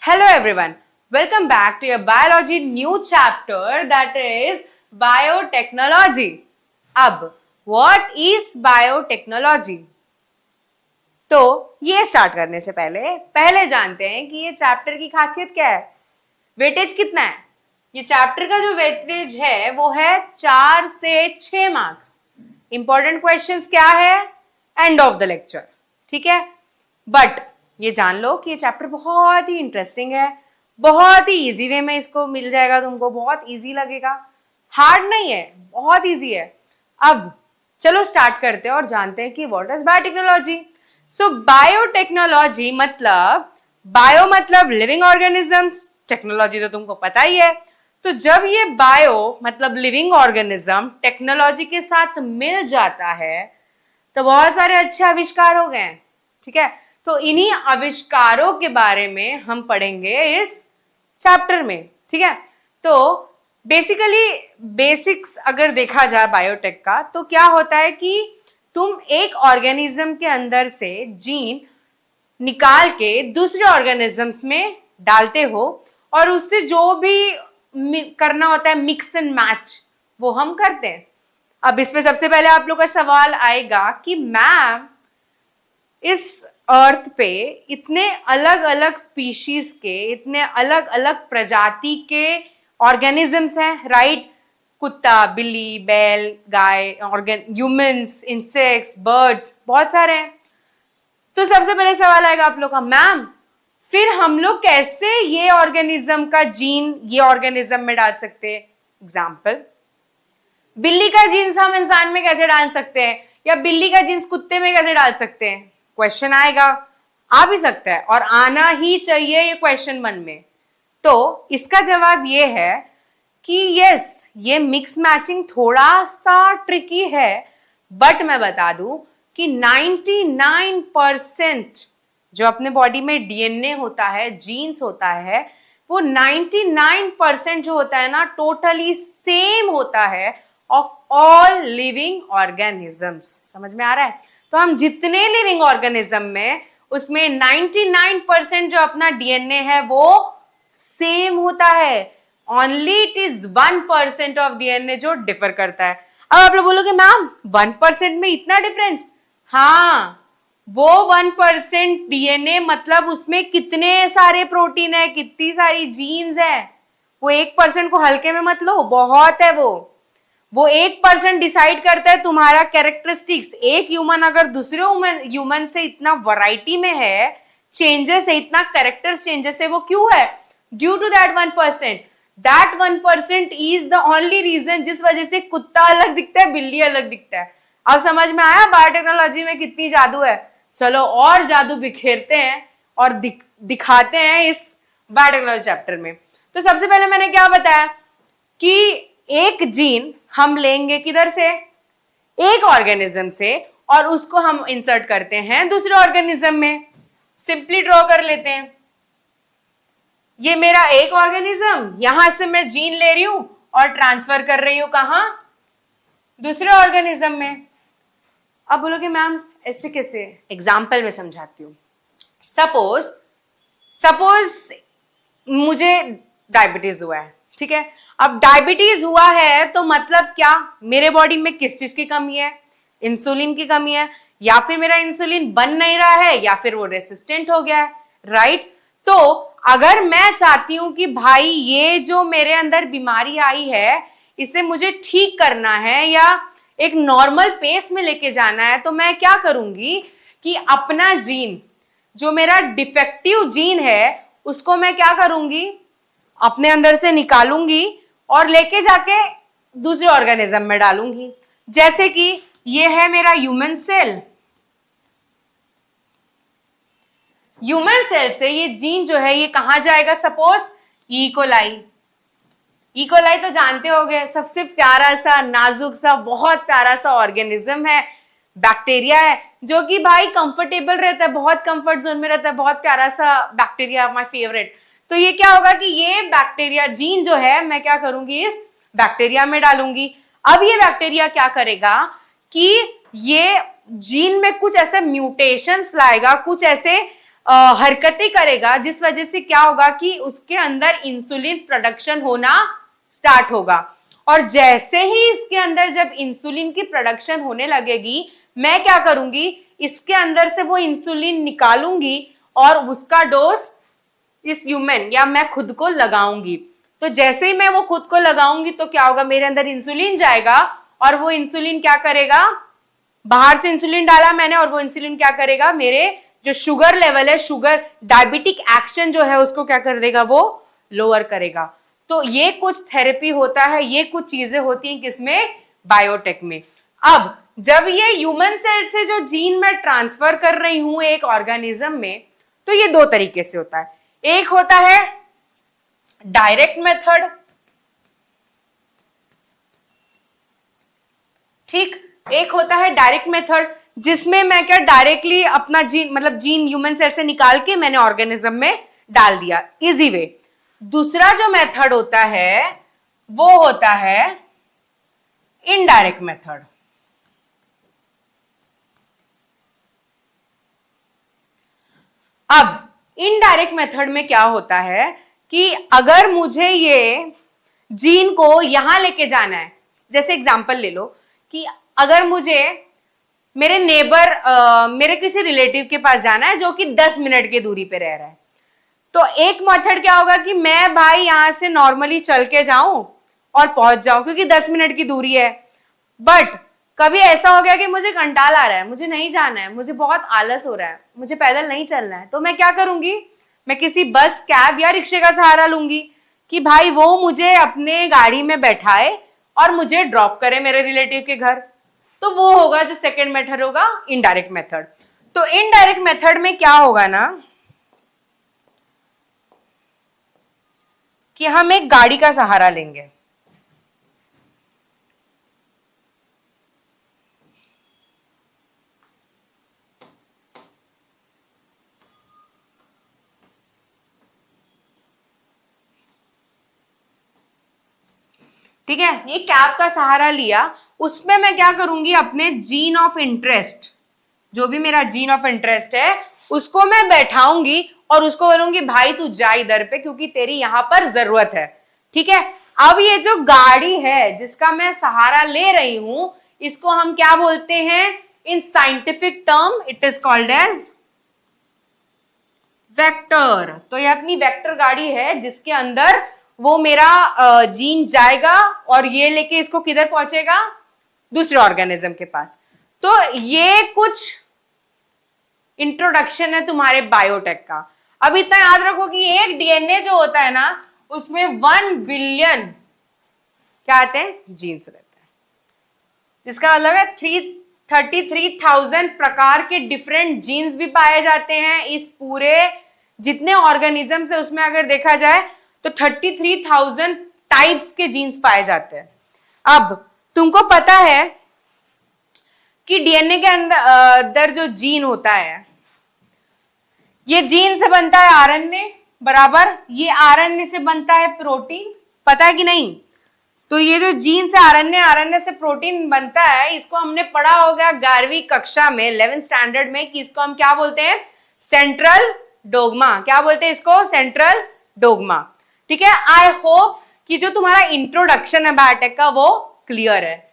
Hello everyone, welcome back to your biology new chapter that is biotechnology. अब what is biotechnology? तो ये start करने से पहले जानते हैं कि ये चैप्टर की खासियत क्या है, वेटेज कितना है। ये चैप्टर का जो वेटेज है वो है 4 से 6 मार्क्स। इंपॉर्टेंट क्वेश्चंस क्या है, एंड ऑफ द लेक्चर, ठीक है। बट ये जान लो कि ये चैप्टर बहुत ही इंटरेस्टिंग है, बहुत ही इजी वे में इसको मिल जाएगा तुमको, बहुत इजी लगेगा, हार्ड नहीं है, बहुत इजी है। अब चलो स्टार्ट करते हैं और जानते हैं कि what is biotechnology. So biotechnology मतलब, बायो मतलब लिविंग ऑर्गेनिजम्स, टेक्नोलॉजी तो तुमको पता ही है। तो जब ये बायो मतलब लिविंग ऑर्गेनिज्म टेक्नोलॉजी के साथ मिल जाता है तो बहुत सारे अच्छे आविष्कार हो गए, ठीक है। तो इन्हीं आविष्कारों के बारे में हम पढ़ेंगे इस चैप्टर में, ठीक है। तो बेसिकली बेसिक्स अगर देखा जाए बायोटेक का, तो क्या होता है कि तुम एक ऑर्गेनिज्म के अंदर से जीन निकाल के दूसरे ऑर्गेनिजम्स में डालते हो और उससे जो भी करना होता है मिक्स एंड मैच, वो हम करते हैं। अब इसमें सबसे पहले आप लोग का सवाल आएगा कि मैम इस अर्थ पे इतने अलग अलग स्पीशीज के, इतने अलग अलग प्रजाति के ऑर्गेनिजम्स हैं, राइट। कुत्ता, बिल्ली, बैल, गाय, ह्यूमंस, इंसेक्ट्स, बर्ड्स, बहुत सारे हैं। तो सबसे पहले सवाल आएगा आप लोग का, मैम फिर हम लोग कैसे ये ऑर्गेनिज्म का जीन ये ऑर्गेनिज्म में डाल सकते हैं। एग्जाम्पल, बिल्ली का जीन्स हम इंसान में कैसे डाल सकते हैं, या बिल्ली का जीन्स कुत्ते में कैसे डाल सकते हैं। क्वेश्चन आएगा, आ भी सकता है और आना ही चाहिए ये क्वेश्चन मन में। तो इसका जवाब ये है कि यस, ये मिक्स मैचिंग थोड़ा सा ट्रिकी है, बट मैं बता दूं कि 99% जो अपने बॉडी में डीएनए होता है, जीन्स होता है, वो 99% जो होता है ना, टोटली सेम होता है ऑफ ऑल लिविंग ऑर्गेनिजम्स। समझ में आ रहा है। तो हम जितने लिविंग ऑर्गेनिज्म में, उसमें 99% जो अपना डीएनए है वो सेम होता है। Only it is 1% of DNA जो डिफर करता है। अब आप लोग बोलोगे मैम 1% में इतना डिफरेंस। हाँ, वो 1% डीएनए मतलब उसमें कितने सारे प्रोटीन है, कितनी सारी जीन्स है। वो 1% को हल्के में मत लो, बहुत है वो 1% डिसाइड करता है तुम्हारा कैरेक्टरिस्टिक्स। एक ह्यूमन अगर दूसरे ह्यूमन से इतना वैरायटी में है, चेंजेस है, इतना कैरेक्टर्स चेंजेस है, वो क्यों है? Due to that 1%। That 1% is the only reason जिस वजह से कुत्ता अलग दिखता है, बिल्ली अलग दिखता है। अब समझ में आया बायोटेक्नोलॉजी में कितनी जादू है। चलो और जादू बिखेरते हैं और दिखाते हैं इस बायोटेक्नोलॉजी चैप्टर में। तो सबसे पहले मैंने क्या बताया कि एक जीन हम लेंगे किधर से, एक ऑर्गेनिज्म से, और उसको हम इंसर्ट करते हैं दूसरे ऑर्गेनिज्म में। सिंपली ड्रॉ कर लेते हैं, ये मेरा एक ऑर्गेनिज्म, यहां से मैं जीन ले रही हूं और ट्रांसफर कर रही हूं कहां, दूसरे ऑर्गेनिज्म में। अब बोलोगे मैम ऐसे कैसे, एग्जाम्पल में समझाती हूं। सपोज मुझे डायबिटीज हुआ है, ठीक है। अब डायबिटीज हुआ है तो मतलब क्या, मेरे बॉडी में किस चीज की कमी है, इंसुलिन की कमी है, या फिर मेरा इंसुलिन बन नहीं रहा है, या फिर वो रेसिस्टेंट हो गया है, राइट। तो अगर मैं चाहती हूं कि भाई ये जो मेरे अंदर बीमारी आई है इसे मुझे ठीक करना है या एक नॉर्मल पेस में लेके जाना है, तो मैं क्या करूंगी कि अपना जीन, जो मेरा डिफेक्टिव जीन है, उसको मैं क्या करूंगी, अपने अंदर से निकालूंगी और लेके जाके दूसरे ऑर्गेनिज्म में डालूंगी। जैसे कि ये है मेरा ह्यूमन सेल, ह्यूमन सेल से ये जीन जो है ये कहां जाएगा, सपोज इकोलाई तो जानते होंगे, सबसे प्यारा सा, नाजुक सा, बहुत प्यारा सा ऑर्गेनिज्म है, बैक्टीरिया है, जो कि भाई कंफर्टेबल रहता है, बहुत कंफर्ट जोन में रहता है, बहुत प्यारा सा बैक्टीरिया, माय फेवरेट। तो ये क्या होगा कि ये बैक्टीरिया जीन जो है मैं क्या करूंगी, इस बैक्टीरिया में डालूंगी। अब ये बैक्टीरिया क्या करेगा कि ये जीन में कुछ ऐसे म्यूटेशंस लाएगा, कुछ ऐसे हरकतें करेगा, जिस वजह से क्या होगा कि उसके अंदर इंसुलिन प्रोडक्शन होना स्टार्ट होगा। और जैसे ही इसके अंदर जब इंसुलिन की प्रोडक्शन होने लगेगी, मैं क्या करूंगी, इसके अंदर से वो इंसुलिन निकालूंगी और उसका डोज इस ह्यूमन या मैं खुद को लगाऊंगी। तो जैसे ही मैं वो खुद को लगाऊंगी तो क्या होगा, मेरे अंदर इंसुलिन जाएगा और वो इंसुलिन क्या करेगा, बाहर से इंसुलिन डाला मैंने और वो इंसुलिन क्या करेगा, मेरे जो शुगर लेवल है, शुगर डायबिटिक एक्शन जो है उसको क्या कर देगा, वो लोअर करेगा। तो ये कुछ थेरेपी होता है, ये कुछ चीजें होती हैं किसमें, बायोटेक में। अब जब ये ह्यूमन सेल से जो जीन मैं ट्रांसफर कर रही हूं एक ऑर्गेनिज्म में, तो ये दो तरीके से होता है। एक होता है डायरेक्ट मेथड, ठीक, एक होता है डायरेक्ट मेथड जिसमें मैं क्या डायरेक्टली अपना जीन मतलब जीन ह्यूमन सेल से निकाल के मैंने ऑर्गेनिज्म में डाल दिया, इजी वे। दूसरा जो मेथड होता है वो होता है इनडायरेक्ट मेथड। अब इनडायरेक्ट मेथड में क्या होता है कि अगर मुझे ये जीन को यहां लेके जाना है, जैसे एग्जांपल ले लो कि अगर मुझे मेरे नेबर मेरे किसी रिलेटिव के पास जाना है जो कि 10 मिनट की दूरी पे रह रहा है, तो एक मेथड क्या होगा कि मैं भाई यहां से नॉर्मली चल के जाऊं और पहुंच जाऊं क्योंकि 10 मिनट की दूरी है। बट कभी ऐसा हो गया कि मुझे कंटाल आ रहा है, मुझे नहीं जाना है, मुझे बहुत आलस हो रहा है, मुझे पैदल नहीं चलना है, तो मैं क्या करूंगी, मैं किसी बस, कैब या रिक्शे का सहारा लूंगी कि भाई वो मुझे अपने गाड़ी में बैठाए और मुझे ड्रॉप करे मेरे रिलेटिव के घर। तो वो होगा जो सेकेंड मेथड होगा, इनडायरेक्ट मेथड। तो इनडायरेक्ट मेथड में क्या होगा ना कि हम एक गाड़ी का सहारा लेंगे, ठीक है, ये कैब का सहारा लिया, उसमें मैं क्या करूंगी, अपने जीन ऑफ इंटरेस्ट, जो भी मेरा जीन ऑफ इंटरेस्ट है उसको मैं बैठाऊंगी और उसको बोलूंगी भाई तू जा इधर पे क्योंकि तेरी यहां पर जरूरत है, ठीक है। अब ये जो गाड़ी है जिसका मैं सहारा ले रही हूं, इसको हम क्या बोलते हैं, in scientific term it is called as vector. तो ये अपनी वेक्टर गाड़ी है जिसके अंदर वो मेरा जीन जाएगा और ये लेके इसको किधर पहुंचेगा, दूसरे ऑर्गेनिज्म के पास। तो ये कुछ इंट्रोडक्शन है तुम्हारे बायोटेक का। अब इतना याद रखो कि एक डीएनए जो होता है ना उसमें 1 बिलियन क्या आते हैं, जीन्स रहते हैं, जिसका मतलब है 33,000 प्रकार के डिफरेंट जीन्स भी पाए जाते हैं इस पूरे जितने ऑर्गेनिज्म है उसमें। अगर देखा जाए तो 33,000 टाइप्स के जीन्स पाए जाते हैं। अब तुमको पता है कि डीएनए के अंदर जो जीन होता है, ये जीन से बनता है आरएनए, बराबर, ये आरएनए से बनता है प्रोटीन, पता है कि नहीं। तो ये जो जीन से आरएनए, आरएनए से प्रोटीन बनता है, इसको हमने पढ़ा होगा 11वीं कक्षा में, 11th स्टैंडर्ड में, कि इसको हम क्या बोलते हैं, सेंट्रल डोग्मा। क्या बोलते हैं इसको, सेंट्रल डोग्मा, ठीक है। आई होप कि जो तुम्हारा इंट्रोडक्शन है बायोटेक का वो क्लियर है।